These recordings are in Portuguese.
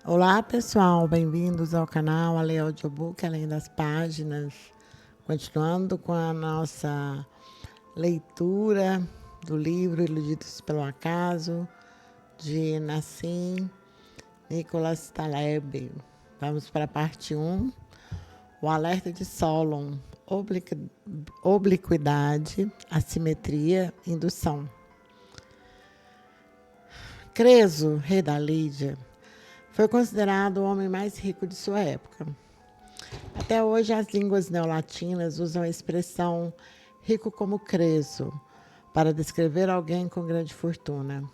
Olá pessoal, bem-vindos ao canal Ale Audiobook, Além das Páginas. Continuando com a nossa leitura do livro Iludidos pelo Acaso, de Nassim Nicholas Taleb. Vamos para a parte 1, o alerta de Solon, obliquidade, assimetria, indução. Creso, rei da Lídia, foi considerado o homem mais rico de sua época. Até hoje, as línguas neolatinas usam a expressão rico como Creso para descrever alguém com grande fortuna.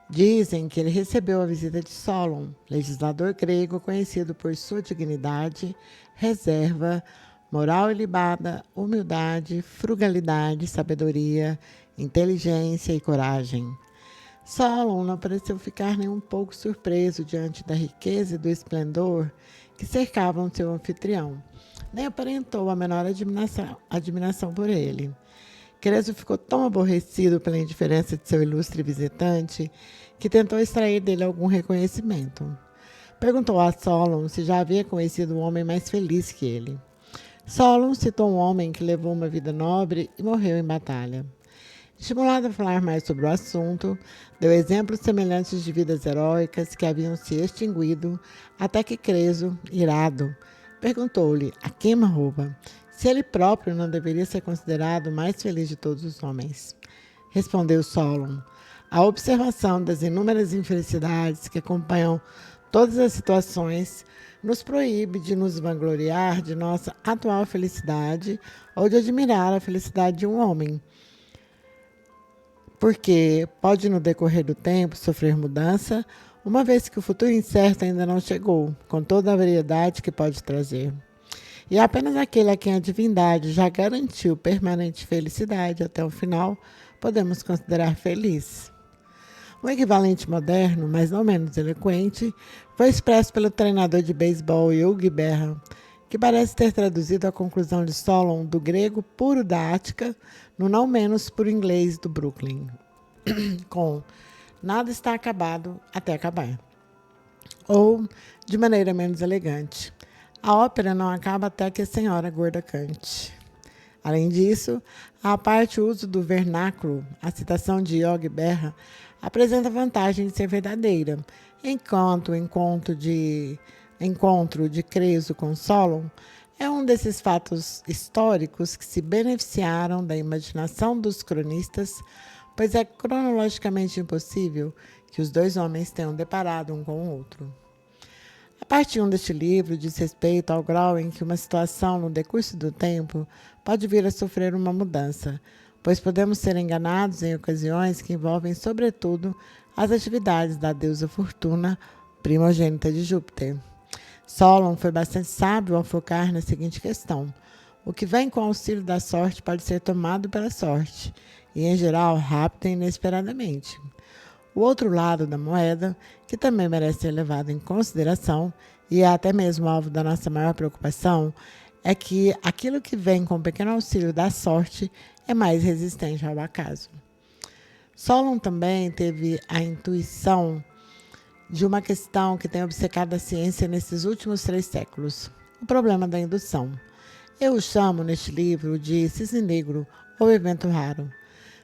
Dizem que ele recebeu a visita de Solon, legislador grego conhecido por sua dignidade, reserva, moral ilibada, humildade, frugalidade, sabedoria, inteligência e coragem. Solon não pareceu ficar nem um pouco surpreso diante da riqueza e do esplendor que cercavam seu anfitrião, nem aparentou a menor admiração por ele. Creso ficou tão aborrecido pela indiferença de seu ilustre visitante que tentou extrair dele algum reconhecimento. Perguntou a Solon se já havia conhecido um homem mais feliz que ele. Solon citou um homem que levou uma vida nobre e morreu em batalha. Estimulado a falar mais sobre o assunto, deu exemplos semelhantes de vidas heróicas que haviam se extinguido, até que Creso, irado, perguntou-lhe, a queima-roupa, se ele próprio não deveria ser considerado o mais feliz de todos os homens. Respondeu Solon, a observação das inúmeras infelicidades que acompanham todas as situações nos proíbe de nos vangloriar de nossa atual felicidade ou de admirar a felicidade de um homem, porque pode, no decorrer do tempo, sofrer mudança, uma vez que o futuro incerto ainda não chegou, com toda a variedade que pode trazer. E apenas aquele a quem a divindade já garantiu permanente felicidade até o final, podemos considerar feliz. Um equivalente moderno, mas não menos eloquente, foi expresso pelo treinador de beisebol Yogi Berra, que parece ter traduzido a conclusão de Solon do grego puro da Ática no não menos puro inglês do Brooklyn, com nada está acabado até acabar. Ou, de maneira menos elegante, a ópera não acaba até que a senhora gorda cante. Além disso, à parte o uso do vernáculo, a citação de Yogi Berra apresenta a vantagem de ser verdadeira, enquanto o encontro de Creso com Solon é um desses fatos históricos que se beneficiaram da imaginação dos cronistas, pois é cronologicamente impossível que os dois homens tenham deparado um com o outro. A parte 1 deste livro diz respeito ao grau em que uma situação, no decurso do tempo, pode vir a sofrer uma mudança, pois podemos ser enganados em ocasiões que envolvem, sobretudo, as atividades da deusa Fortuna, primogênita de Júpiter. Solon foi bastante sábio ao focar na seguinte questão: o que vem com o auxílio da sorte pode ser tomado pela sorte, e, em geral, rápido e inesperadamente. O outro lado da moeda, que também merece ser levado em consideração, e é até mesmo alvo da nossa maior preocupação, é que aquilo que vem com o pequeno auxílio da sorte é mais resistente ao acaso. Solon também teve a intuição de uma questão que tem obcecado a ciência nesses últimos 3 séculos, o problema da indução. Eu o chamo, neste livro, de cisne negro ou evento raro.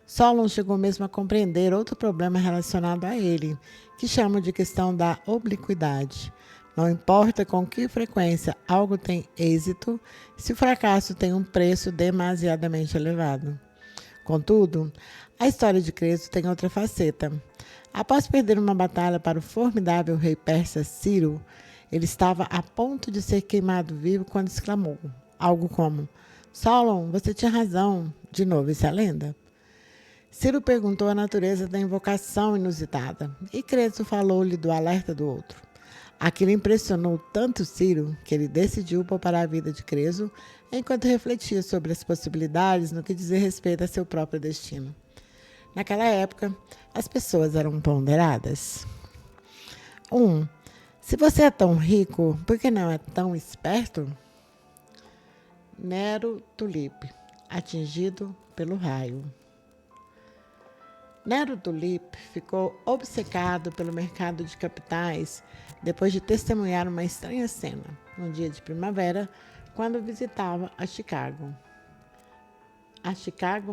Solon chegou mesmo a compreender outro problema relacionado a ele, que chamo de questão da obliquidade. Não importa com que frequência algo tem êxito, se o fracasso tem um preço demasiadamente elevado. Contudo, a história de Creso tem outra faceta. Após perder uma batalha para o formidável rei persa Ciro, ele estava a ponto de ser queimado vivo quando exclamou, algo como: Solon, você tinha razão. De novo, isso é lenda. Ciro perguntou a natureza da invocação inusitada, e Creso falou-lhe do alerta do outro. Aquilo impressionou tanto Ciro que ele decidiu poupar a vida de Creso enquanto refletia sobre as possibilidades no que dizia respeito a seu próprio destino. Naquela época, as pessoas eram ponderadas. 1. Se você é tão rico, por que não é tão esperto? Nero Tulipe, atingido pelo raio. Nero Tulip ficou obcecado pelo mercado de capitais depois de testemunhar uma estranha cena, num dia de primavera, quando visitava a Chicago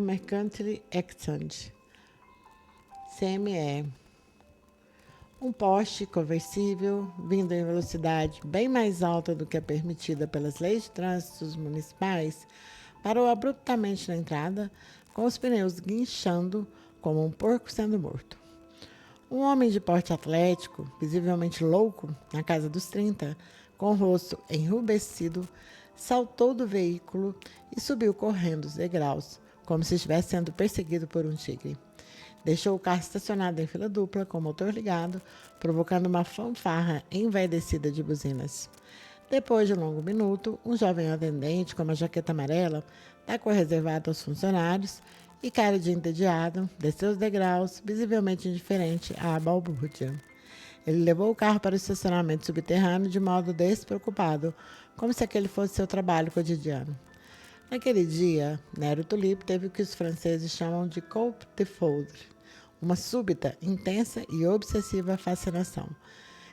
Mercantile Exchange, CME. Um poste conversível, vindo em velocidade bem mais alta do que a permitida pelas leis de trânsito municipais, parou abruptamente na entrada, com os pneus guinchando como um porco sendo morto. Um homem de porte atlético, visivelmente louco, na casa dos 30, com o rosto enrubescido, saltou do veículo e subiu correndo os degraus, como se estivesse sendo perseguido por um tigre. Deixou o carro estacionado em fila dupla, com o motor ligado, provocando uma fanfarra envaidecida de buzinas. Depois de um longo minuto, um jovem atendente com uma jaqueta amarela, da cor reservada aos funcionários, e cara de entediado, desceu os degraus, visivelmente indiferente à balbúrdia. Ele levou o carro para o estacionamento subterrâneo de modo despreocupado, como se aquele fosse seu trabalho cotidiano. Naquele dia, Nero Tulip teve o que os franceses chamam de coup de foudre, uma súbita, intensa e obsessiva fascinação,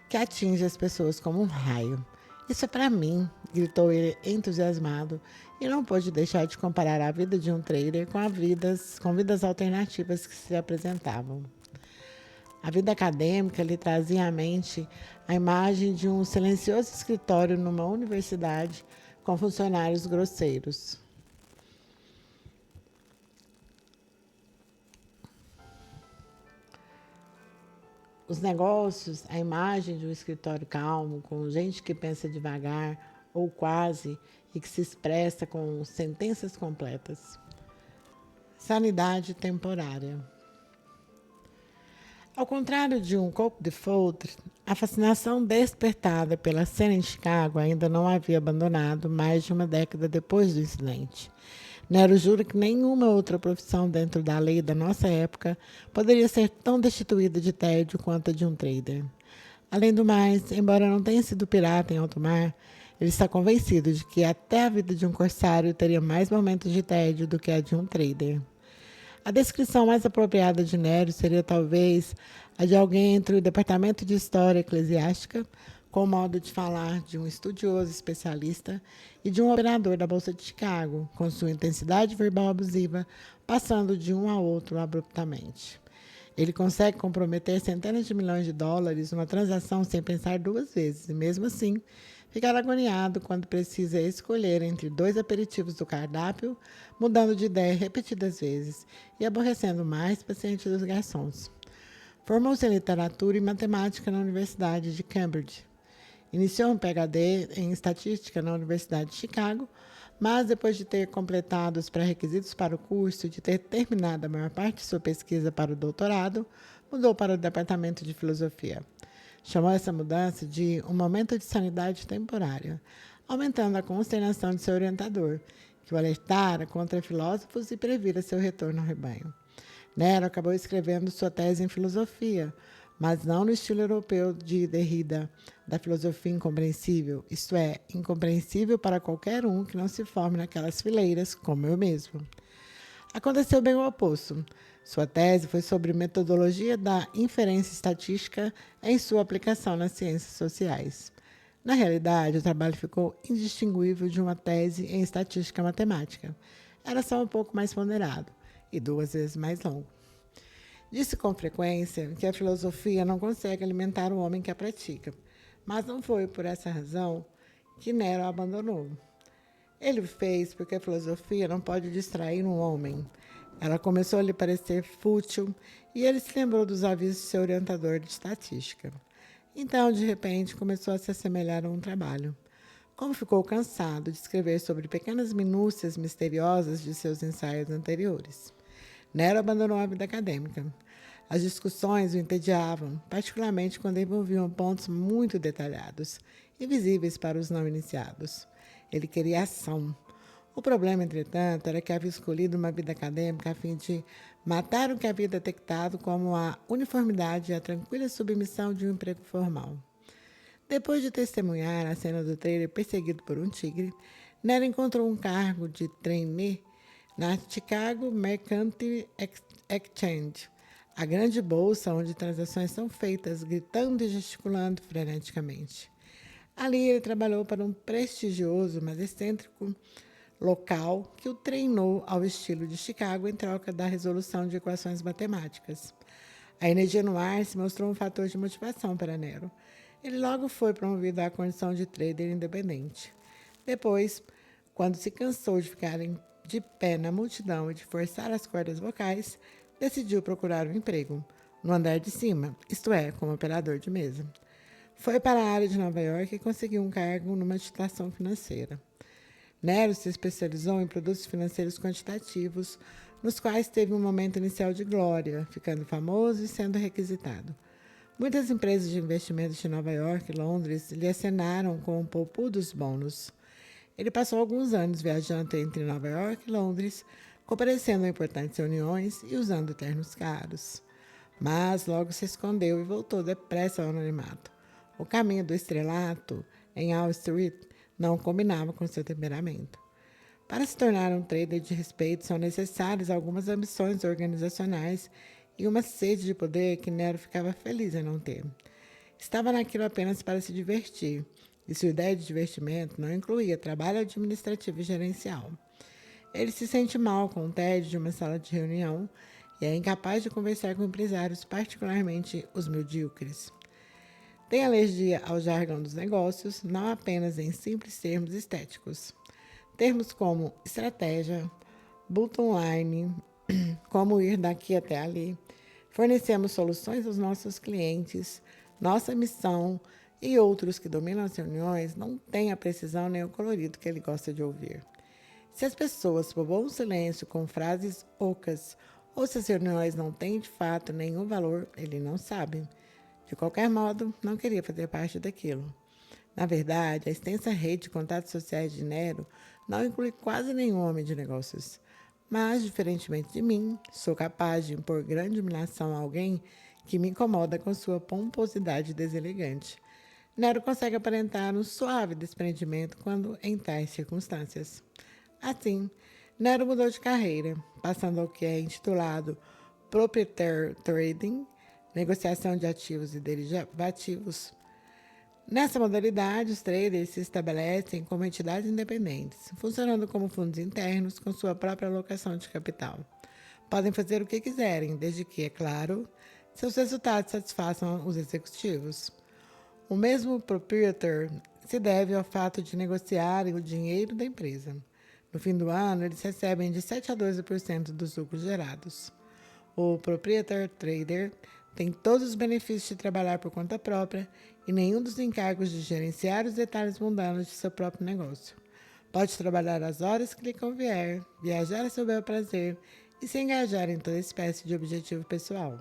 que atinge as pessoas como um raio. Isso é para mim, gritou ele entusiasmado, e não pôde deixar de comparar a vida de um trader com vidas alternativas que se apresentavam. A vida acadêmica lhe trazia à mente a imagem de um silencioso escritório numa universidade com funcionários grosseiros. Os negócios, a imagem de um escritório calmo, com gente que pensa devagar ou quase e que se expressa com sentenças completas. Sanidade temporária. Ao contrário de um coup de foudre, a fascinação despertada pela cena em Chicago ainda não havia abandonado mais de uma década depois do incidente. Nero jura que nenhuma outra profissão dentro da lei da nossa época poderia ser tão destituída de tédio quanto a de um trader. Além do mais, embora não tenha sido pirata em alto mar, ele está convencido de que até a vida de um corsário teria mais momentos de tédio do que a de um trader. A descrição mais apropriada de Nero seria talvez a de alguém entre o Departamento de História Eclesiástica, com o modo de falar de um estudioso especialista, e de um operador da Bolsa de Chicago, com sua intensidade verbal abusiva, passando de um a outro abruptamente. Ele consegue comprometer centenas de milhões de dólares numa transação sem pensar duas vezes, e mesmo assim, ficar agoniado quando precisa escolher entre dois aperitivos do cardápio, mudando de ideia repetidas vezes e aborrecendo mais paciente dos garçons. Formou-se em literatura e matemática na Universidade de Cambridge. Iniciou um PhD em estatística na Universidade de Chicago, mas depois de ter completado os pré-requisitos para o curso e de ter terminado a maior parte de sua pesquisa para o doutorado, mudou para o departamento de filosofia. Chamou essa mudança de um momento de sanidade temporária, aumentando a consternação de seu orientador, que o alertara contra filósofos e previra seu retorno ao rebanho. Nero acabou escrevendo sua tese em filosofia, mas não no estilo europeu de Derrida, da filosofia incompreensível, isto é, incompreensível para qualquer um que não se forme naquelas fileiras, como eu mesmo. Aconteceu bem o oposto. Sua tese foi sobre metodologia da inferência estatística em sua aplicação nas ciências sociais. Na realidade, o trabalho ficou indistinguível de uma tese em estatística matemática. Era só um pouco mais ponderado e 2 vezes mais longo. Disse com frequência que a filosofia não consegue alimentar o homem que a pratica, mas não foi por essa razão que Nero a abandonou. Ele o fez porque a filosofia não pode distrair um homem. Ela começou a lhe parecer fútil e ele se lembrou dos avisos de seu orientador de estatística. Então, de repente, começou a se assemelhar a um trabalho. Como ficou cansado de escrever sobre pequenas minúcias misteriosas de seus ensaios anteriores. Nero abandonou a vida acadêmica. As discussões o entediavam, particularmente quando envolviam pontos muito detalhados, invisíveis para os não iniciados. Ele queria ação. O problema, entretanto, era que havia escolhido uma vida acadêmica a fim de matar o que havia detectado como a uniformidade e a tranquila submissão de um emprego formal. Depois de testemunhar a cena do trailer perseguido por um tigre, Nero encontrou um cargo de trainee na Chicago Mercantile Exchange, a grande bolsa onde transações são feitas, gritando e gesticulando freneticamente. Ali ele trabalhou para um prestigioso, mas excêntrico local que o treinou ao estilo de Chicago em troca da resolução de equações matemáticas. A energia no ar se mostrou um fator de motivação para Nero. Ele logo foi promovido à condição de trader independente. Depois, quando se cansou de ficar de pé na multidão e de forçar as cordas vocais, decidiu procurar um emprego no andar de cima, isto é, como operador de mesa. Foi para a área de Nova York e conseguiu um cargo numa instituição financeira. Nero se especializou em produtos financeiros quantitativos, nos quais teve um momento inicial de glória, ficando famoso e sendo requisitado. Muitas empresas de investimentos de Nova York e Londres lhe acenaram com poupudos bônus. Ele passou alguns anos viajando entre Nova York e Londres, comparecendo a importantes reuniões e usando ternos caros. Mas logo se escondeu e voltou depressa ao anonimato. O caminho do estrelato em Wall Street não combinava com seu temperamento. Para se tornar um trader de respeito, são necessárias algumas ambições organizacionais e uma sede de poder que Nero ficava feliz em não ter. Estava naquilo apenas para se divertir, e sua ideia de divertimento não incluía trabalho administrativo e gerencial. Ele se sente mal com o tédio de uma sala de reunião e é incapaz de conversar com empresários, particularmente os medíocres. Tem alergia ao jargão dos negócios, não apenas em simples termos estéticos. Termos como estratégia, bottom line, como ir daqui até ali. Fornecemos soluções aos nossos clientes, nossa missão e outros que dominam as reuniões não têm a precisão nem o colorido que ele gosta de ouvir. Se as pessoas povoam o silêncio com frases ocas ou se as reuniões não têm de fato nenhum valor, ele não sabe. De qualquer modo, não queria fazer parte daquilo. Na verdade, a extensa rede de contatos sociais de Nero não inclui quase nenhum homem de negócios. Mas, diferentemente de mim, sou capaz de impor grande humilhação a alguém que me incomoda com sua pomposidade deselegante. Nero consegue aparentar um suave desprendimento quando em tais circunstâncias. Assim, Nero mudou de carreira, passando ao que é intitulado Proprietary Trading, negociação de ativos e derivativos. Nessa modalidade, os traders se estabelecem como entidades independentes, funcionando como fundos internos com sua própria alocação de capital. Podem fazer o que quiserem, desde que, é claro, seus resultados satisfaçam os executivos. O mesmo proprietor se deve ao fato de negociarem o dinheiro da empresa. No fim do ano, eles recebem de 7 a 12% dos lucros gerados. O proprietor trader tem todos os benefícios de trabalhar por conta própria e nenhum dos encargos de gerenciar os detalhes mundanos de seu próprio negócio. Pode trabalhar as horas que lhe convier, viajar a seu bel prazer e se engajar em toda espécie de objetivo pessoal.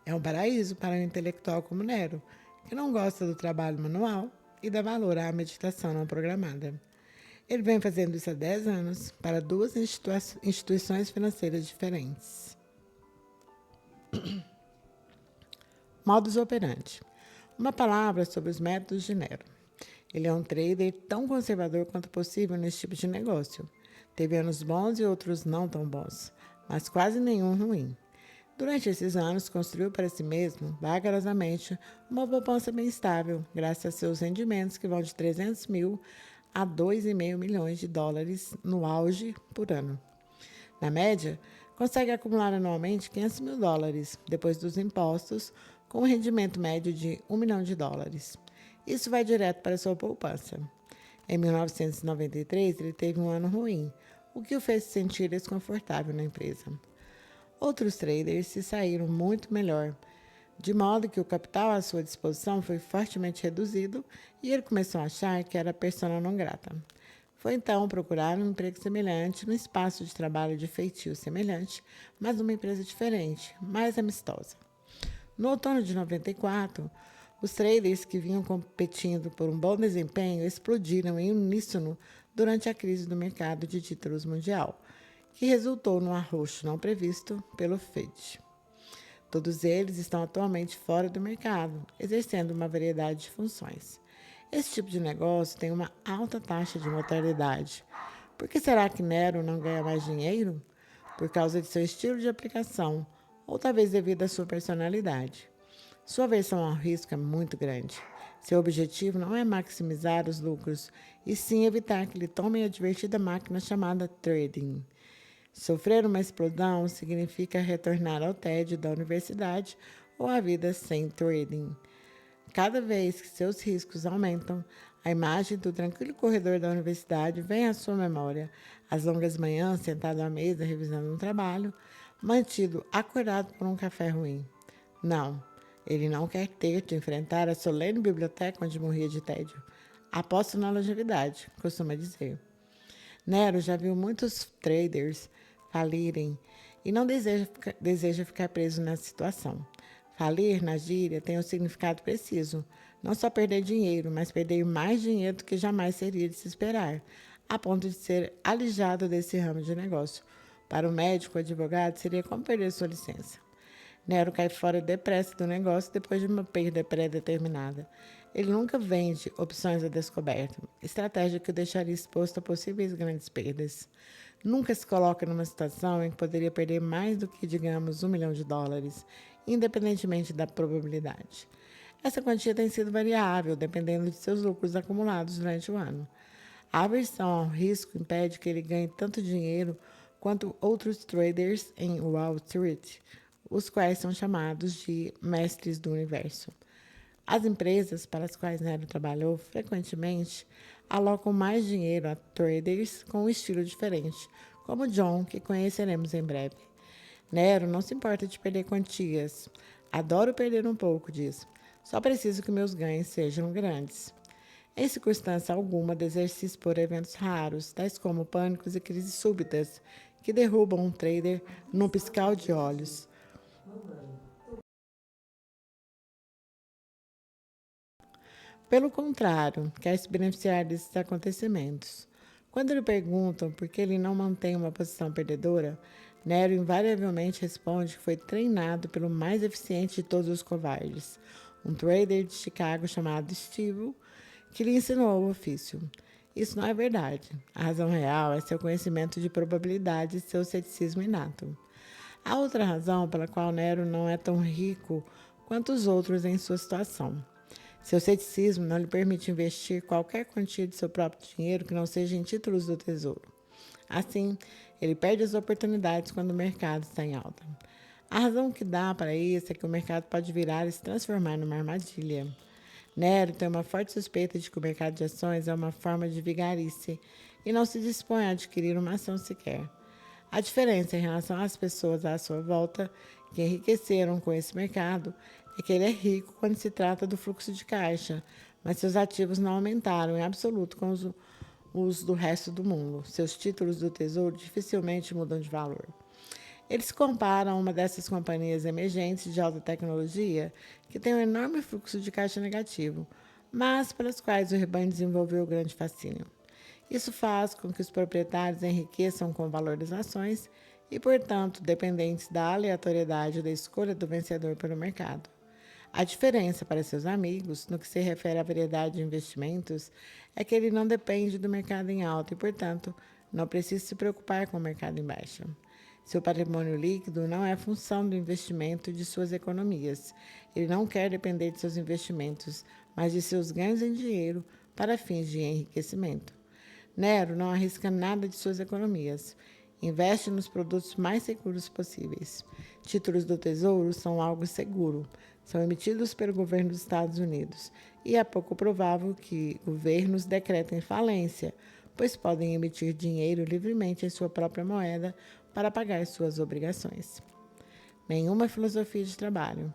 É um paraíso para um intelectual como Nero, que não gosta do trabalho manual e dá valor à meditação não programada. Ele vem fazendo isso há 10 anos para duas instituições financeiras diferentes. Modus operandi. Uma palavra sobre os métodos de Nero. Ele é um trader tão conservador quanto possível nesse tipo de negócio. Teve anos bons e outros não tão bons, mas quase nenhum ruim. Durante esses anos, construiu para si mesmo, vagarosamente, uma poupança bem estável, graças a seus rendimentos que vão de 300 mil a 2,5 milhões de dólares no auge por ano. Na média, consegue acumular anualmente 500 mil dólares, depois dos impostos, com um rendimento médio de 1 milhão de dólares. Isso vai direto para sua poupança. Em 1993, ele teve um ano ruim, o que o fez se sentir desconfortável na empresa. Outros traders se saíram muito melhor, de modo que o capital à sua disposição foi fortemente reduzido e ele começou a achar que era persona non grata. Foi então procurar um emprego semelhante, num espaço de trabalho de feitio semelhante, mas numa empresa diferente, mais amistosa. No outono de 94, os traders que vinham competindo por um bom desempenho explodiram em uníssono durante a crise do mercado de títulos mundial, que resultou num arroxo não previsto pelo FED. Todos eles estão atualmente fora do mercado, exercendo uma variedade de funções. Esse tipo de negócio tem uma alta taxa de mortalidade. Por que será que Nero não ganha mais dinheiro? Por causa de seu estilo de aplicação, ou talvez devido à sua personalidade. Sua aversão ao risco é muito grande. Seu objetivo não é maximizar os lucros, e sim evitar que lhe tomem a divertida máquina chamada trading. Sofrer uma explosão significa retornar ao tédio da universidade ou à vida sem trading. Cada vez que seus riscos aumentam, a imagem do tranquilo corredor da universidade vem à sua memória. As longas manhãs sentado à mesa revisando um trabalho, mantido acordado por um café ruim. Não, ele não quer ter de enfrentar a solene biblioteca onde morria de tédio. Aposto na longevidade, costuma dizer. Nero já viu muitos traders falirem e não deseja ficar preso nessa situação. Falir, na gíria, tem um significado preciso. Não só perder dinheiro, mas perder mais dinheiro do que jamais seria de se esperar, a ponto de ser alijado desse ramo de negócio. Para o médico ou advogado, seria como perder sua licença. Nero cai fora depressa do negócio depois de uma perda pré-determinada. Ele nunca vende opções a descoberto, estratégia que o deixaria exposto a possíveis grandes perdas. Nunca se coloca numa situação em que poderia perder mais do que, digamos, US$ 1 milhão, independentemente da probabilidade. Essa quantia tem sido variável, dependendo de seus lucros acumulados durante o ano. A aversão ao risco impede que ele ganhe tanto dinheiro quanto outros traders em Wall Street, os quais são chamados de mestres do universo. As empresas para as quais Nero trabalhou frequentemente alocam mais dinheiro a traders com um estilo diferente, como John, que conheceremos em breve. Nero não se importa de perder quantias. Adoro perder um pouco, diz. Só preciso que meus ganhos sejam grandes. Em circunstância alguma, deseja se expor a eventos raros, tais como pânicos e crises súbitas, que derrubam um trader num piscar de olhos. Pelo contrário, quer se beneficiar desses acontecimentos. Quando lhe perguntam por que ele não mantém uma posição perdedora, Nero invariavelmente responde que foi treinado pelo mais eficiente de todos os covardes, um trader de Chicago chamado Steve, que lhe ensinou o ofício. Isso não é verdade. A razão real é seu conhecimento de probabilidades e seu ceticismo inato. Há outra razão pela qual Nero não é tão rico quanto os outros em sua situação. Seu ceticismo não lhe permite investir qualquer quantia de seu próprio dinheiro que não seja em títulos do tesouro. Assim, ele perde as oportunidades quando o mercado está em alta. A razão que dá para isso é que o mercado pode virar e se transformar numa armadilha. Nero tem uma forte suspeita de que o mercado de ações é uma forma de vigarice e não se dispõe a adquirir uma ação sequer. A diferença em relação às pessoas à sua volta que enriqueceram com esse mercado é que ele é rico quando se trata do fluxo de caixa, mas seus ativos não aumentaram em absoluto com os do resto do mundo. Seus títulos do tesouro dificilmente mudam de valor. Ele se compara a uma dessas companhias emergentes de alta tecnologia que tem um enorme fluxo de caixa negativo, mas pelas quais o rebanho desenvolveu grande fascínio. Isso faz com que os proprietários enriqueçam com o valor das ações e, portanto, dependentes da aleatoriedade da escolha do vencedor pelo mercado. A diferença para seus amigos, no que se refere à variedade de investimentos, é que ele não depende do mercado em alta e, portanto, não precisa se preocupar com o mercado em baixa. Seu patrimônio líquido não é função do investimento e de suas economias. Ele não quer depender de seus investimentos, mas de seus ganhos em dinheiro para fins de enriquecimento. Nero não arrisca nada de suas economias. Investe nos produtos mais seguros possíveis. Títulos do Tesouro são algo seguro. São emitidos pelo governo dos Estados Unidos e é pouco provável que governos decretem falência, pois podem emitir dinheiro livremente em sua própria moeda para pagar suas obrigações. Nenhuma filosofia de trabalho.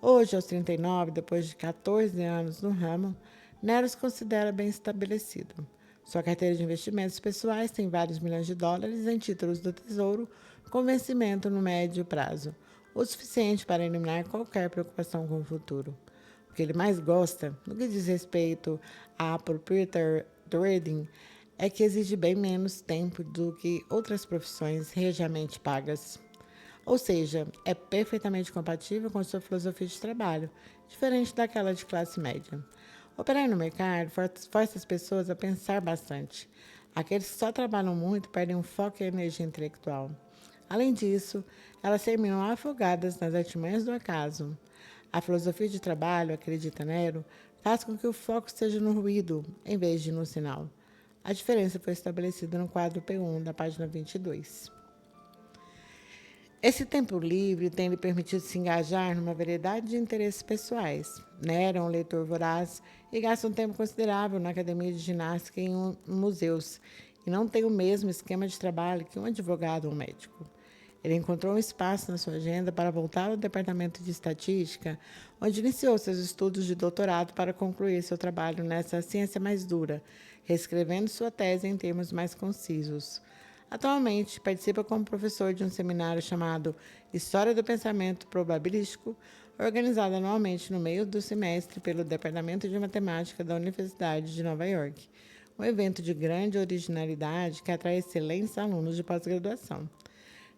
Hoje, aos 39, depois de 14 anos no ramo, Nero se considera bem estabelecido. Sua carteira de investimentos pessoais tem vários milhões de dólares em títulos do Tesouro com vencimento no médio prazo, o suficiente para eliminar qualquer preocupação com o futuro. O que ele mais gosta, no que diz respeito a proprietary trading, é que exige bem menos tempo do que outras profissões regiamente pagas. Ou seja, é perfeitamente compatível com sua filosofia de trabalho, diferente daquela de classe média. Operar no mercado força as pessoas a pensar bastante. Aqueles que só trabalham muito perdem o foco e a energia intelectual. Além disso, elas terminam afogadas nas artimanhas do acaso. A filosofia de trabalho, acredita Nero, faz com que o foco esteja no ruído, em vez de no sinal. A diferença foi estabelecida no quadro P1 da página 22. Esse tempo livre tem lhe permitido se engajar numa variedade de interesses pessoais. Nero é um leitor voraz e gasta um tempo considerável na academia de ginástica e em museus, e não tem o mesmo esquema de trabalho que um advogado ou um médico. Ele encontrou um espaço na sua agenda para voltar ao departamento de estatística, onde iniciou seus estudos de doutorado para concluir seu trabalho nessa ciência mais dura, reescrevendo sua tese em termos mais concisos. Atualmente, participa como professor de um seminário chamado História do Pensamento Probabilístico, organizado anualmente no meio do semestre pelo Departamento de Matemática da Universidade de Nova York, um evento de grande originalidade que atrai excelentes alunos de pós-graduação.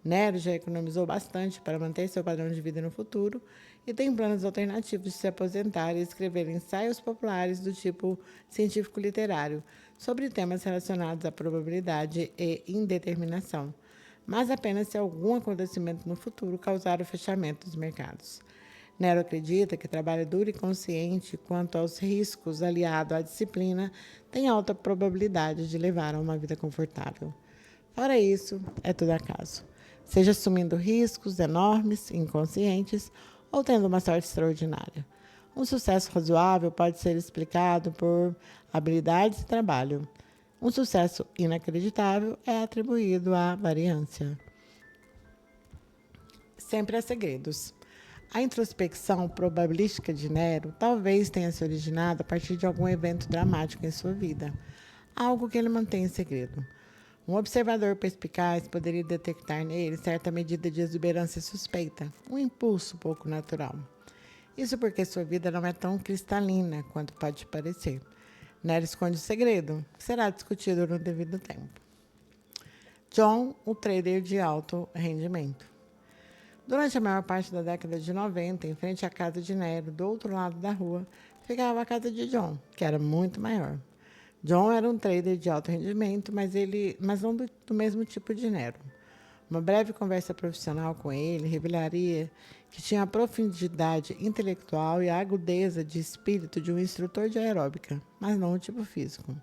Nero já economizou bastante para manter seu padrão de vida no futuro e tem planos alternativos de se aposentar e escrever ensaios populares do tipo científico-literário sobre temas relacionados à probabilidade e indeterminação, mas apenas se algum acontecimento no futuro causar o fechamento dos mercados. Nero acredita que trabalho duro e consciente quanto aos riscos aliado à disciplina tem alta probabilidade de levar a uma vida confortável. Fora isso, é tudo acaso. Seja assumindo riscos enormes, inconscientes, ou tendo uma sorte extraordinária. Um sucesso razoável pode ser explicado por habilidades e trabalho. Um sucesso inacreditável é atribuído à variância. Sempre há segredos. A introspecção probabilística de Nero talvez tenha se originado a partir de algum evento dramático em sua vida, algo que ele mantém em segredo. Um observador perspicaz poderia detectar nele certa medida de exuberância suspeita, um impulso pouco natural. Isso porque sua vida não é tão cristalina quanto pode parecer. Nero esconde o segredo, que será discutido no devido tempo. John, o trader de alto rendimento. Durante a maior parte da década de 90, em frente à casa de Nero, do outro lado da rua, ficava a casa de John, que era muito maior. John era um trader de alto rendimento, mas não do mesmo tipo de Nero. Uma breve conversa profissional com ele revelaria que tinha a profundidade intelectual e a agudeza de espírito de um instrutor de aeróbica, mas não o tipo físico.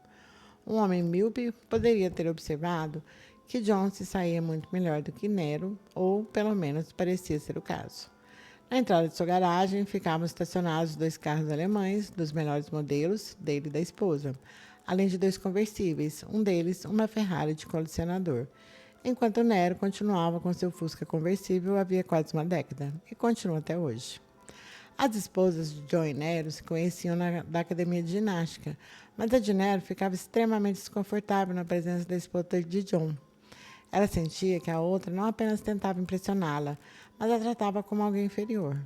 Um homem míope poderia ter observado que John se saía muito melhor do que Nero, ou pelo menos parecia ser o caso. Na entrada de sua garagem ficavam estacionados 2 carros alemães, dos melhores modelos, dele e da esposa, além de 2 conversíveis, um deles uma Ferrari de colecionador, enquanto Nero continuava com seu Fusca conversível havia quase uma década, e continua até hoje. As esposas de John e Nero se conheciam da academia de ginástica, mas a de Nero ficava extremamente desconfortável na presença da esposa de John. Ela sentia que a outra não apenas tentava impressioná-la, mas a tratava como alguém inferior.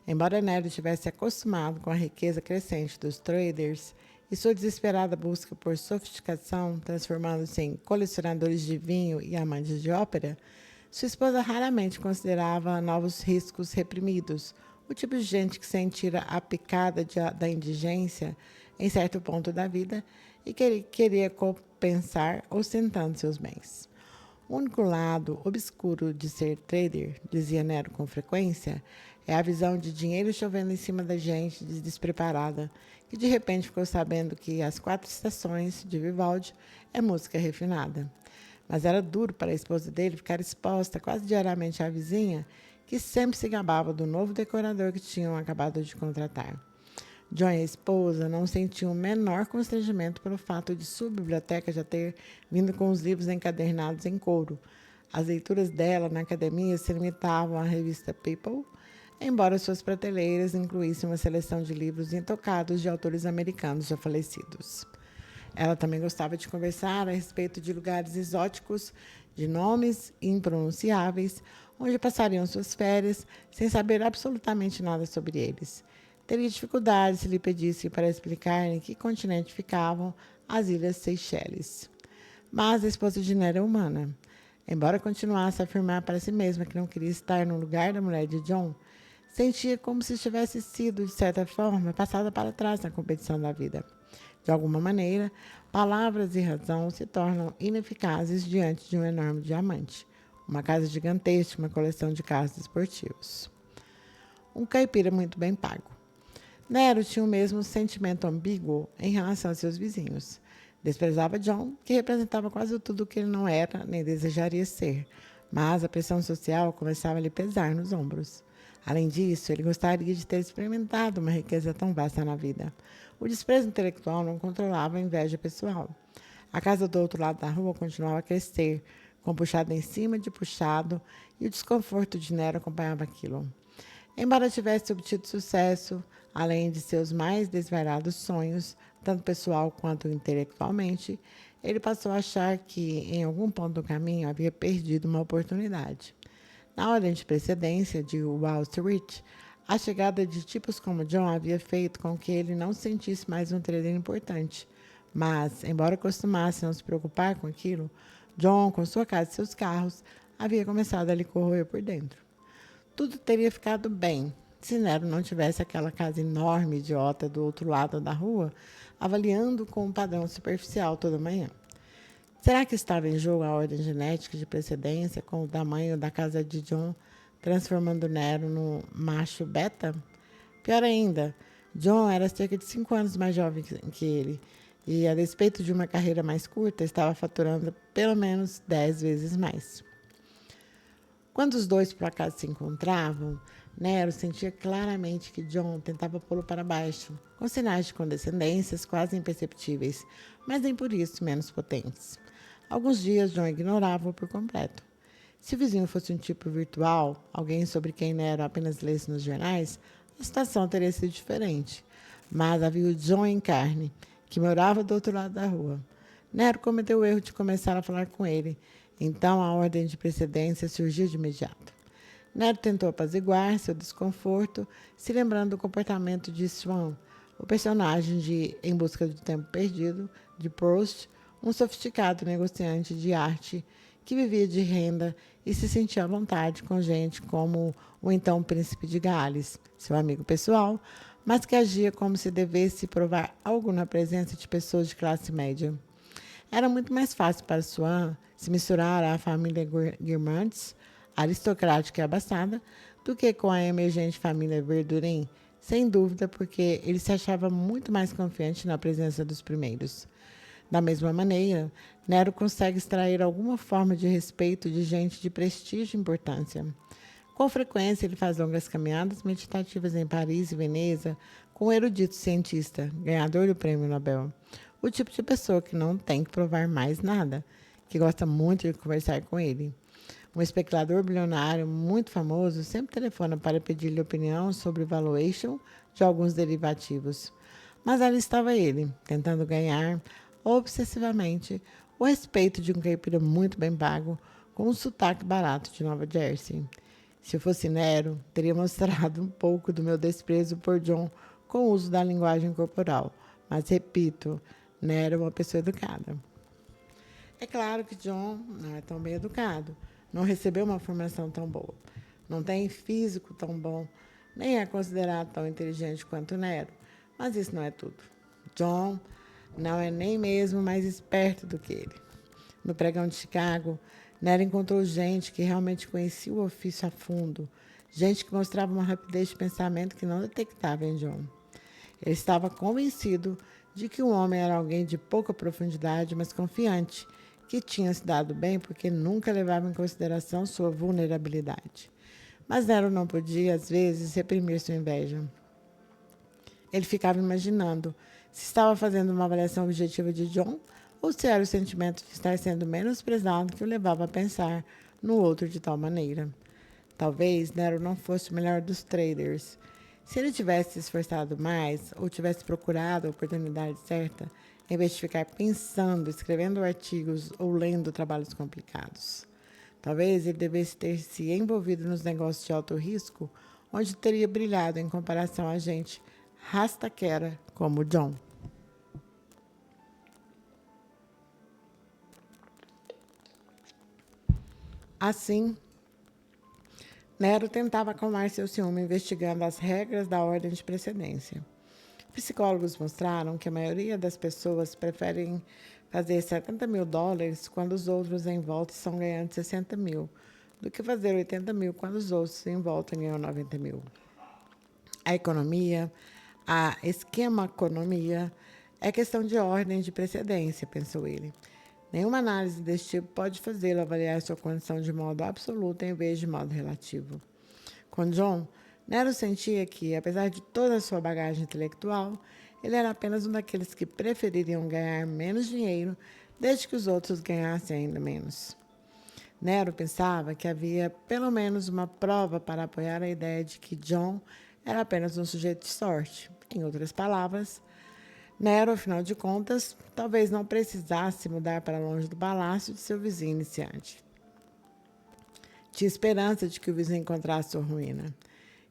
Embora Nero estivesse acostumado com a riqueza crescente dos traders e sua desesperada busca por sofisticação, transformando-se em colecionadores de vinho e amantes de ópera, sua esposa raramente considerava novos riscos reprimidos, o tipo de gente que sentira a picada da indigência em certo ponto da vida e que queria compensar ostentando seus bens. O único lado obscuro de ser trader, dizia Nero com frequência, é a visão de dinheiro chovendo em cima da gente despreparada, que de repente ficou sabendo que As 4 Estações, de Vivaldi, é música refinada. Mas era duro para a esposa dele ficar exposta quase diariamente à vizinha, que sempre se gabava do novo decorador que tinham acabado de contratar. John e a esposa não sentiam o menor constrangimento pelo fato de sua biblioteca já ter vindo com os livros encadernados em couro. As leituras dela na academia se limitavam à revista People, embora suas prateleiras incluíssem uma seleção de livros intocados de autores americanos já falecidos. Ela também gostava de conversar a respeito de lugares exóticos, de nomes impronunciáveis, onde passariam suas férias, sem saber absolutamente nada sobre eles. Teria dificuldade se lhe pedisse para explicar em que continente ficavam as Ilhas Seychelles. Mas a esposa de Nero é humana. Embora continuasse a afirmar para si mesma que não queria estar no lugar da mulher de John, sentia como se tivesse sido, de certa forma, passada para trás na competição da vida. De alguma maneira, palavras e razão se tornam ineficazes diante de um enorme diamante. uma casa gigantesca, uma coleção de carros esportivos. Um caipira muito bem pago. Nero tinha o mesmo sentimento ambíguo em relação a seus vizinhos. Desprezava John, que representava quase tudo o que ele não era nem desejaria ser, mas a pressão social começava a lhe pesar nos ombros. Além disso, ele gostaria de ter experimentado uma riqueza tão vasta na vida. O desprezo intelectual não controlava a inveja pessoal. A casa do outro lado da rua continuava a crescer, com puxado em cima de puxado, e o desconforto de Nero acompanhava aquilo. Embora tivesse obtido sucesso, além de seus mais desvelados sonhos, tanto pessoal quanto intelectualmente, ele passou a achar que, em algum ponto do caminho, havia perdido uma oportunidade. Na ordem de precedência de Wall Street, a chegada de tipos como John havia feito com que ele não se sentisse mais um trader importante. Mas, embora costumasse não se preocupar com aquilo, John, com sua casa e seus carros, havia começado a lhe corroer por dentro. Tudo teria ficado bem se Nero não tivesse aquela casa enorme e idiota do outro lado da rua, avaliando com um padrão superficial toda manhã. Será que estava em jogo a ordem genética de precedência com o tamanho da casa de John, transformando Nero no macho beta? Pior ainda, John era cerca de 5 anos mais jovem que ele e, a despeito de uma carreira mais curta, estava faturando pelo menos 10 vezes mais. Quando os dois por acaso se encontravam, Nero sentia claramente que John tentava pô-lo para baixo, com sinais de condescendências quase imperceptíveis, mas nem por isso menos potentes. Alguns dias John ignorava-o por completo. Se o vizinho fosse um tipo virtual, alguém sobre quem Nero apenas lesse nos jornais, a situação teria sido diferente. Mas havia o John em carne, que morava do outro lado da rua. Nero cometeu o erro de começar a falar com ele, então a ordem de precedência surgiu de imediato. Nero tentou apaziguar seu desconforto, se lembrando do comportamento de Swan, o personagem de Em Busca do Tempo Perdido, de Proust, um sofisticado negociante de arte que vivia de renda e se sentia à vontade com gente como o então príncipe de Gales, seu amigo pessoal, mas que agia como se devesse provar algo na presença de pessoas de classe média. Era muito mais fácil para Swan se misturar à família Guirmantes, aristocrática e abastada, do que com a emergente família Verdurin, sem dúvida porque ele se achava muito mais confiante na presença dos primeiros. Da mesma maneira, Nero consegue extrair alguma forma de respeito de gente de prestígio e importância. Com frequência, ele faz longas caminhadas meditativas em Paris e Veneza com um erudito cientista, ganhador do prêmio Nobel. O tipo de pessoa que não tem que provar mais nada, que gosta muito de conversar com ele. Um especulador bilionário muito famoso sempre telefona para pedir-lhe opinião sobre o valuation de alguns derivativos. Mas ali estava ele, tentando ganhar, obsessivamente, o respeito de um caipira muito bem pago, com um sotaque barato de Nova Jersey. Se eu fosse Nero, teria mostrado um pouco do meu desprezo por John com o uso da linguagem corporal. Mas, repito, Nero é uma pessoa educada. É claro que John não é tão bem educado, não recebeu uma formação tão boa, não tem físico tão bom, nem é considerado tão inteligente quanto Nero. Mas isso não é tudo. John não é nem mesmo mais esperto do que ele. No pregão de Chicago, Nero encontrou gente que realmente conhecia o ofício a fundo, gente que mostrava uma rapidez de pensamento que não detectava em John. Ele estava convencido de que o homem era alguém de pouca profundidade, mas confiante, que tinha se dado bem porque nunca levava em consideração sua vulnerabilidade. Mas Nero não podia, às vezes, reprimir sua inveja. Ele ficava imaginando se estava fazendo uma avaliação objetiva de John ou se era o sentimento de estar sendo menosprezado que o levava a pensar no outro de tal maneira. Talvez Nero não fosse o melhor dos traders. Se ele tivesse se esforçado mais ou tivesse procurado a oportunidade certa, em vez de ficar pensando, escrevendo artigos ou lendo trabalhos complicados. Talvez ele devesse ter se envolvido nos negócios de alto risco, onde teria brilhado em comparação a gente rastaquera como John. Assim, Nero tentava acalmar seu ciúme investigando as regras da ordem de precedência. Psicólogos mostraram que a maioria das pessoas preferem fazer US$ 70 mil quando os outros em volta estão ganhando 60 mil, do que fazer 80 mil quando os outros em volta ganham 90 mil. A economia, a esquema-economia, é questão de ordem de precedência, pensou ele. Nenhuma análise desse tipo pode fazê-lo avaliar sua condição de modo absoluto em vez de modo relativo. Com John, Nero sentia que, apesar de toda a sua bagagem intelectual, ele era apenas um daqueles que prefeririam ganhar menos dinheiro desde que os outros ganhassem ainda menos. Nero pensava que havia pelo menos uma prova para apoiar a ideia de que John era apenas um sujeito de sorte. Em outras palavras, Nero, afinal de contas, talvez não precisasse mudar para longe do palácio de seu vizinho iniciante. Tinha esperança de que o vizinho encontrasse sua ruína.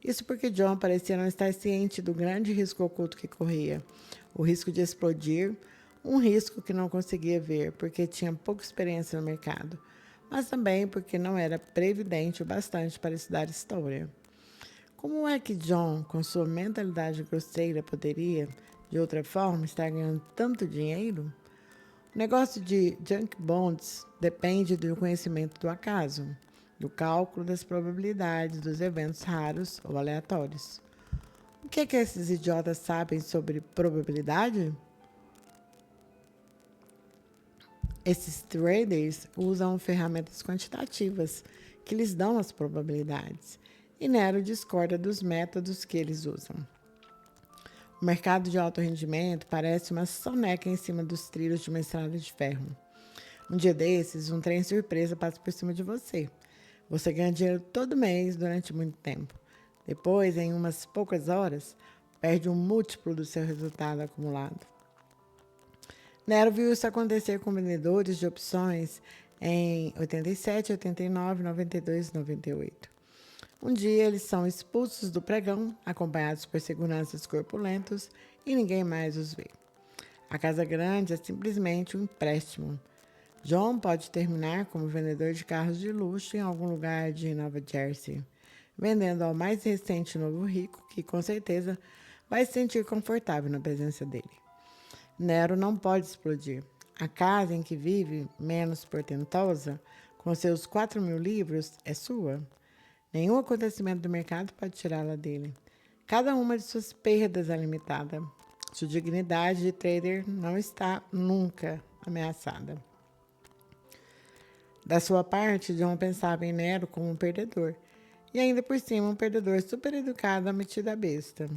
Isso porque John parecia não estar ciente do grande risco oculto que corria. O risco de explodir, um risco que não conseguia ver porque tinha pouca experiência no mercado, mas também porque não era previdente o bastante para estudar história. Como é que John, com sua mentalidade grosseira, poderia, de outra forma, estar ganhando tanto dinheiro? O negócio de junk bonds depende do conhecimento do acaso, do cálculo das probabilidades dos eventos raros ou aleatórios. O que é que esses idiotas sabem sobre probabilidade? Esses traders usam ferramentas quantitativas que lhes dão as probabilidades, e Nero discorda dos métodos que eles usam. O mercado de alto rendimento parece uma soneca em cima dos trilhos de uma estrada de ferro. Um dia desses, um trem surpresa passa por cima de você. Você ganha dinheiro todo mês durante muito tempo. Depois, em umas poucas horas, perde um múltiplo do seu resultado acumulado. Nero viu isso acontecer com vendedores de opções em 87, 89, 92 e 98. Um dia eles são expulsos do pregão, acompanhados por seguranças corpulentos, e ninguém mais os vê. A casa grande é simplesmente um empréstimo. John pode terminar como vendedor de carros de luxo em algum lugar de Nova Jersey, vendendo ao mais recente novo rico, que com certeza vai se sentir confortável na presença dele. Nero não pode explodir. A casa em que vive, menos portentosa, com seus 4.000 livros, é sua. Nenhum acontecimento do mercado pode tirá-la dele. Cada uma de suas perdas é limitada. Sua dignidade de trader não está nunca ameaçada. Da sua parte, John pensava em Nero como um perdedor. E ainda por cima, um perdedor super educado, metido a besta.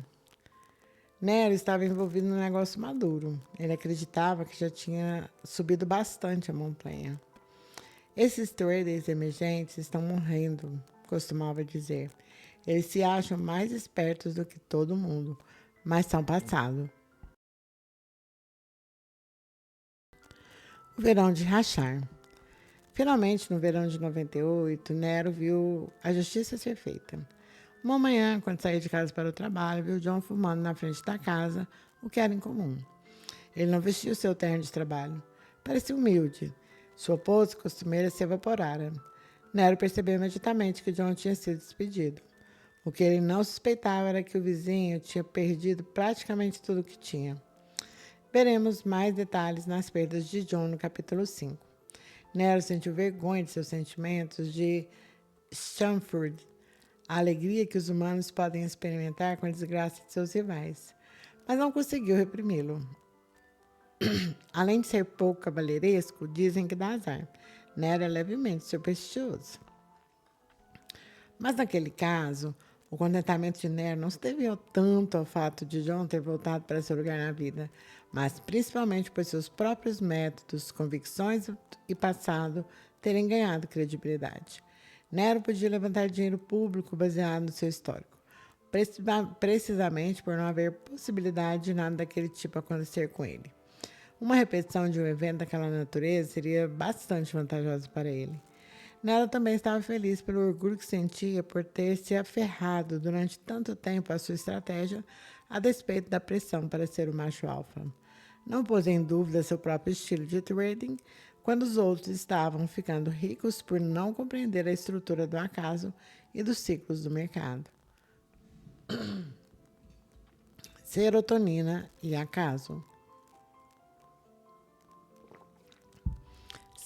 Nero estava envolvido num negócio maduro. Ele acreditava que já tinha subido bastante a montanha. Esses traders emergentes estão morrendo, costumava dizer. Eles se acham mais espertos do que todo mundo, mas são passados. O verão de rachar. Finalmente, no verão de 98, Nero viu a justiça ser feita. Uma manhã, quando saía de casa para o trabalho, viu John fumando na frente da casa, o que era incomum. Ele não vestia o seu terno de trabalho. Parecia humilde. Sua pose costumeira se evaporara. Nero percebeu imediatamente que John tinha sido despedido. O que ele não suspeitava era que o vizinho tinha perdido praticamente tudo o que tinha. Veremos mais detalhes nas perdas de John no capítulo 5. Nero sentiu vergonha de seus sentimentos de Stamford, a alegria que os humanos podem experimentar com a desgraça de seus rivais, mas não conseguiu reprimi-lo. Além de ser pouco cavalheiresco, dizem que dá azar. Nero é levemente supersticioso. Mas naquele caso, o contentamento de Nero não se devia tanto ao fato de John ter voltado para seu lugar na vida, mas principalmente por seus próprios métodos, convicções e passado terem ganhado credibilidade. Nero podia levantar dinheiro público baseado no seu histórico, precisamente por não haver possibilidade de nada daquele tipo acontecer com ele. Uma repetição de um evento daquela natureza seria bastante vantajosa para ele. Nero também estava feliz pelo orgulho que sentia por ter se aferrado durante tanto tempo à sua estratégia, a despeito da pressão para ser o macho alfa. Não pôs em dúvida seu próprio estilo de trading, quando os outros estavam ficando ricos por não compreender a estrutura do acaso e dos ciclos do mercado. Serotonina e acaso.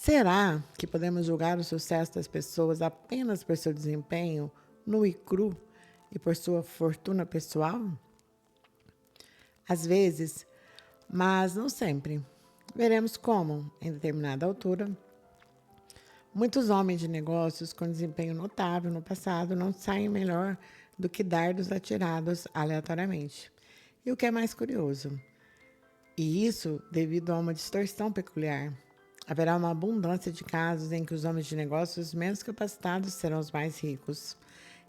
Será que podemos julgar o sucesso das pessoas apenas por seu desempenho nu e cru e por sua fortuna pessoal? Às vezes, mas não sempre. Veremos como, em determinada altura, muitos homens de negócios com desempenho notável no passado não saem melhor do que dardos atirados aleatoriamente. E o que é mais curioso, e isso devido a uma distorção peculiar. Haverá uma abundância de casos em que os homens de negócios menos capacitados serão os mais ricos.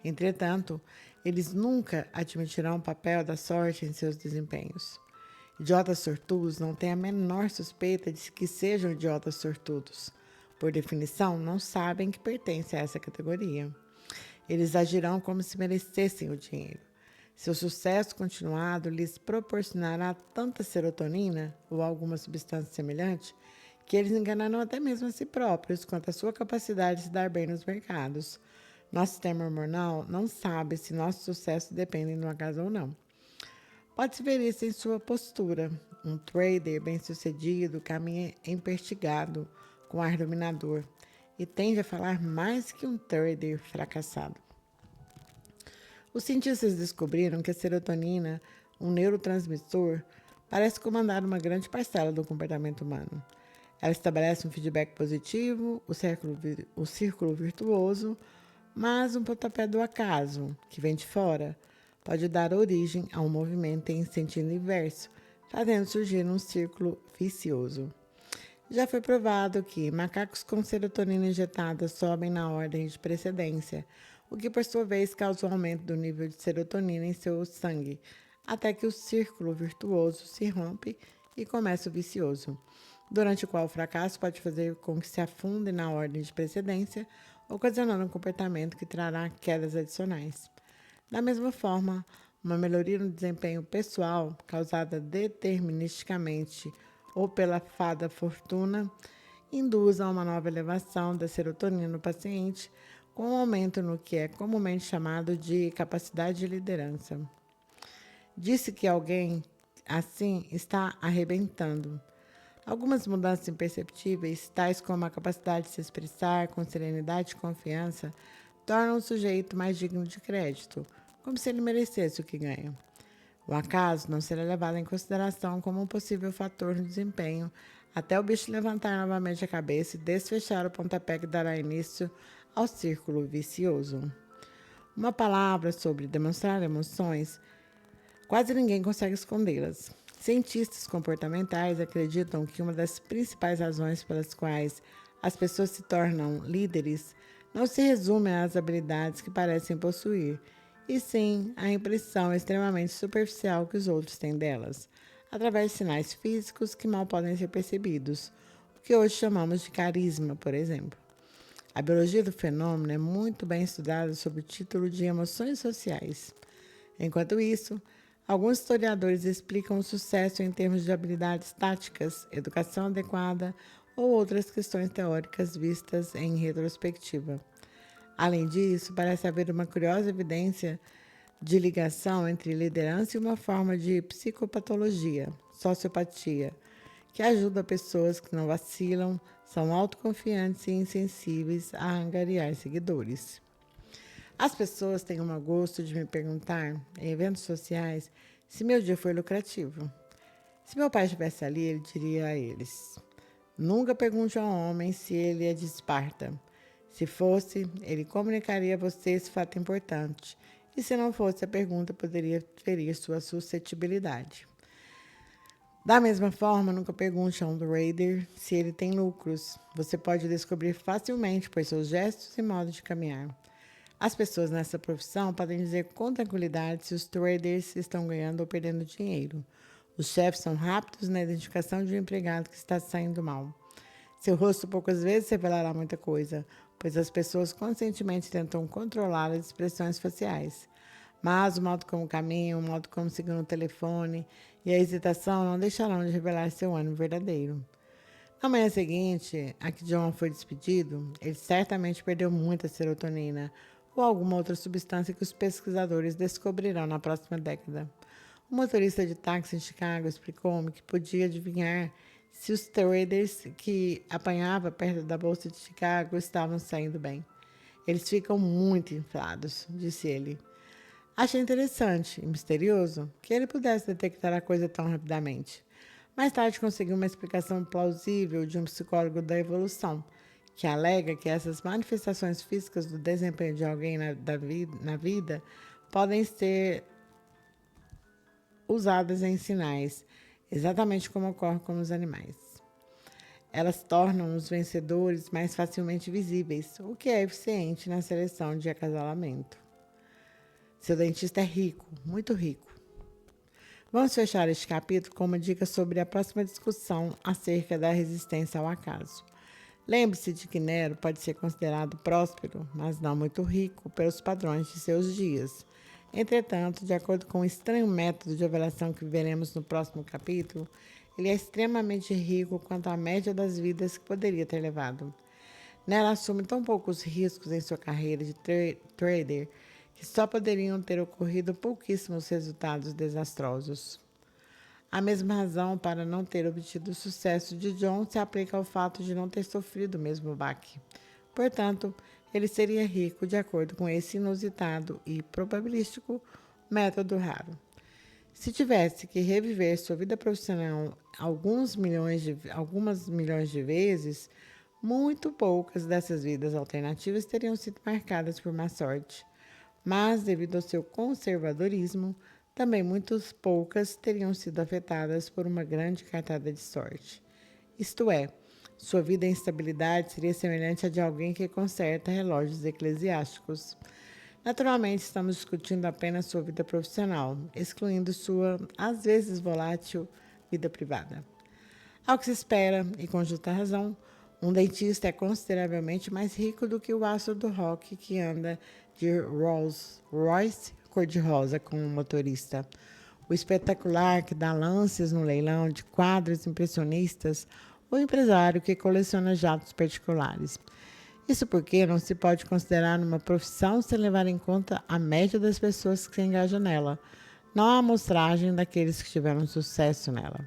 Entretanto, eles nunca admitirão o papel da sorte em seus desempenhos. Idiotas sortudos não têm a menor suspeita de que sejam idiotas sortudos. Por definição, não sabem que pertencem a essa categoria. Eles agirão como se merecessem o dinheiro. Seu sucesso continuado lhes proporcionará tanta serotonina ou alguma substância semelhante que eles enganarão até mesmo a si próprios quanto à sua capacidade de se dar bem nos mercados. Nosso sistema hormonal não sabe se nosso sucesso depende de uma casa ou não. Pode-se ver isso em sua postura. Um trader bem-sucedido caminha empertigado, com ar dominador, e tende a falar mais que um trader fracassado. Os cientistas descobriram que a serotonina, um neurotransmissor, parece comandar uma grande parcela do comportamento humano. Ela estabelece um feedback positivo, o círculo virtuoso, mas um pontapé do acaso, que vem de fora, pode dar origem a um movimento em sentido inverso, fazendo surgir um círculo vicioso. Já foi provado que macacos com serotonina injetada sobem na ordem de precedência, o que por sua vez causa o aumento do nível de serotonina em seu sangue, até que o círculo virtuoso se rompe e começa o vicioso, durante o qual o fracasso pode fazer com que se afunde na ordem de precedência, ocasionando um comportamento que trará quedas adicionais. Da mesma forma, uma melhoria no desempenho pessoal, causada deterministicamente ou pela fada fortuna, induz a uma nova elevação da serotonina no paciente, com um aumento no que é comumente chamado de capacidade de liderança. Disse que alguém assim está arrebentando. Algumas mudanças imperceptíveis, tais como a capacidade de se expressar com serenidade e confiança, tornam o sujeito mais digno de crédito, como se ele merecesse o que ganha. O acaso não será levado em consideração como um possível fator no desempenho, até o bicho levantar novamente a cabeça e desfechar o pontapé que dará início ao círculo vicioso. Uma palavra sobre demonstrar emoções, quase ninguém consegue escondê-las. Cientistas comportamentais acreditam que uma das principais razões pelas quais as pessoas se tornam líderes não se resume às habilidades que parecem possuir, e sim à impressão extremamente superficial que os outros têm delas, através de sinais físicos que mal podem ser percebidos, o que hoje chamamos de carisma, por exemplo. A biologia do fenômeno é muito bem estudada sob o título de emoções sociais. Enquanto isso, alguns historiadores explicam o sucesso em termos de habilidades táticas, educação adequada ou outras questões teóricas vistas em retrospectiva. Além disso, parece haver uma curiosa evidência de ligação entre liderança e uma forma de psicopatologia, sociopatia, que ajuda pessoas que não vacilam, são autoconfiantes e insensíveis a angariar seguidores. As pessoas têm um mau gosto de me perguntar, em eventos sociais, se meu dia foi lucrativo. Se meu pai estivesse ali, ele diria a eles: nunca pergunte a um homem se ele é de Esparta. Se fosse, ele comunicaria a você esse fato importante. E se não fosse, a pergunta poderia ferir sua suscetibilidade. Da mesma forma, nunca pergunte a um trader se ele tem lucros. Você pode descobrir facilmente por seus gestos e modo de caminhar. As pessoas nessa profissão podem dizer com tranquilidade se os traders estão ganhando ou perdendo dinheiro. Os chefes são rápidos na identificação de um empregado que está saindo mal. Seu rosto poucas vezes revelará muita coisa, pois as pessoas conscientemente tentam controlar as expressões faciais. Mas o modo como caminham, o modo como seguem o telefone e a hesitação não deixarão de revelar seu ânimo verdadeiro. Na manhã seguinte, a que John foi despedido, ele certamente perdeu muita serotonina ou alguma outra substância que os pesquisadores descobrirão na próxima década. O motorista de táxi em Chicago explicou-me que podia adivinhar se os traders que apanhava perto da Bolsa de Chicago estavam saindo bem. Eles ficam muito inflados, disse ele. Achei interessante e misterioso que ele pudesse detectar a coisa tão rapidamente. Mais tarde consegui uma explicação plausível de um psicólogo da evolução, que alega que essas manifestações físicas do desempenho de alguém na vida podem ser usadas em sinais, exatamente como ocorre com os animais. Elas tornam os vencedores mais facilmente visíveis, o que é eficiente na seleção de acasalamento. Seu dentista é rico, muito rico. Vamos fechar este capítulo com uma dica sobre a próxima discussão acerca da resistência ao acaso. Lembre-se de que Nero pode ser considerado próspero, mas não muito rico pelos padrões de seus dias. Entretanto, de acordo com o estranho método de avaliação que veremos no próximo capítulo, ele é extremamente rico quanto à média das vidas que poderia ter levado. Nero assume tão poucos riscos em sua carreira de trader que só poderiam ter ocorrido pouquíssimos resultados desastrosos. A mesma razão para não ter obtido o sucesso de John se aplica ao fato de não ter sofrido o mesmo baque. Portanto, ele seria rico de acordo com esse inusitado e probabilístico método raro. Se tivesse que reviver sua vida profissional algumas milhões de vezes, muito poucas dessas vidas alternativas teriam sido marcadas por má sorte. Mas, devido ao seu conservadorismo, também muitas poucas teriam sido afetadas por uma grande cartada de sorte. Isto é, sua vida em estabilidade seria semelhante à de alguém que conserta relógios eclesiásticos. Naturalmente, estamos discutindo apenas sua vida profissional, excluindo sua, às vezes volátil, vida privada. Ao que se espera, e com justa razão, um dentista é consideravelmente mais rico do que o astro do rock que anda de Rolls Royce cor-de-rosa com um motorista. O espetacular que dá lances no leilão de quadros impressionistas, o empresário que coleciona jatos particulares. Isso porque não se pode considerar uma profissão sem levar em conta a média das pessoas que se engajam nela, não a amostragem daqueles que tiveram sucesso nela.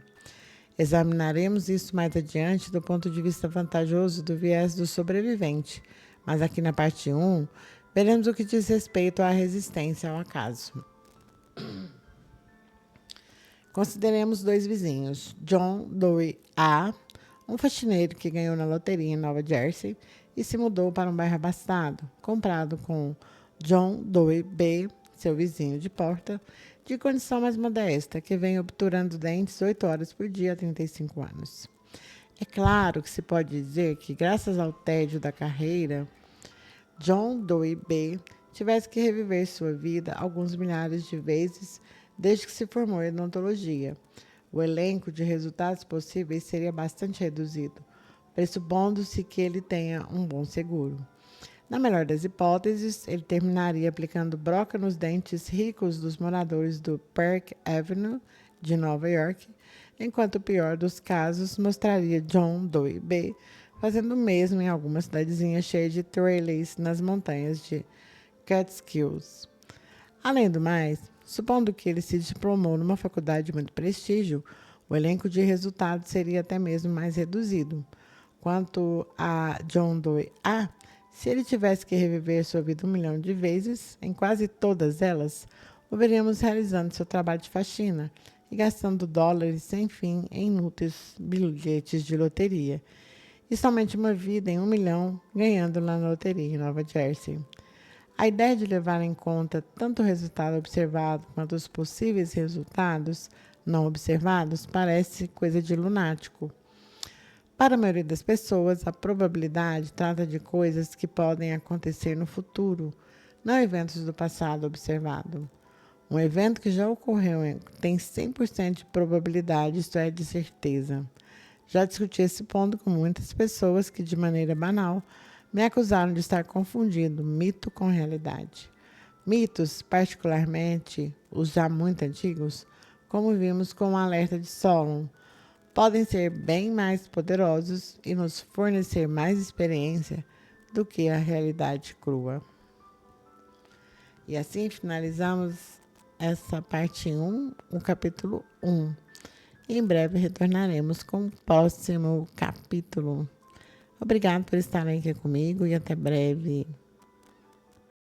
Examinaremos isso mais adiante do ponto de vista vantajoso do viés do sobrevivente, mas aqui na parte 1, veremos o que diz respeito à resistência ao acaso. Consideremos dois vizinhos, John Doe A., um faxineiro que ganhou na loteria em Nova Jersey e se mudou para um bairro abastado, comprado com John Doe B., seu vizinho de porta, de condição mais modesta, que vem obturando dentes 8 horas por dia há 35 anos. É claro que se pode dizer que, graças ao tédio da carreira, John Doe B. tivesse que reviver sua vida alguns milhares de vezes desde que se formou em odontologia. O elenco de resultados possíveis seria bastante reduzido, pressupondo-se que ele tenha um bom seguro. Na melhor das hipóteses, ele terminaria aplicando broca nos dentes ricos dos moradores do Park Avenue de Nova York, enquanto o pior dos casos mostraria John Doe B. fazendo o mesmo em alguma cidadezinha cheia de trailers nas montanhas de Catskills. Além do mais, supondo que ele se diplomou numa faculdade de muito prestígio, o elenco de resultados seria até mesmo mais reduzido. Quanto a John Doe A., se ele tivesse que reviver sua vida 1 milhão de vezes, em quase todas elas, o veríamos realizando seu trabalho de faxina e gastando dólares sem fim em inúteis bilhetes de loteria. E somente uma vida em 1 milhão ganhando na loteria em Nova Jersey. A ideia de levar em conta tanto o resultado observado quanto os possíveis resultados não observados parece coisa de lunático. Para a maioria das pessoas, a probabilidade trata de coisas que podem acontecer no futuro, não eventos do passado observado. Um evento que já ocorreu tem 100% de probabilidade, isto é, de certeza. Já discuti esse ponto com muitas pessoas que, de maneira banal, me acusaram de estar confundindo mito com realidade. Mitos, particularmente os já muito antigos, como vimos com o alerta de Solon, podem ser bem mais poderosos e nos fornecer mais experiência do que a realidade crua. E assim finalizamos essa parte 1, o capítulo 1. E em breve retornaremos com o próximo capítulo. Obrigado por estarem aqui comigo e até breve.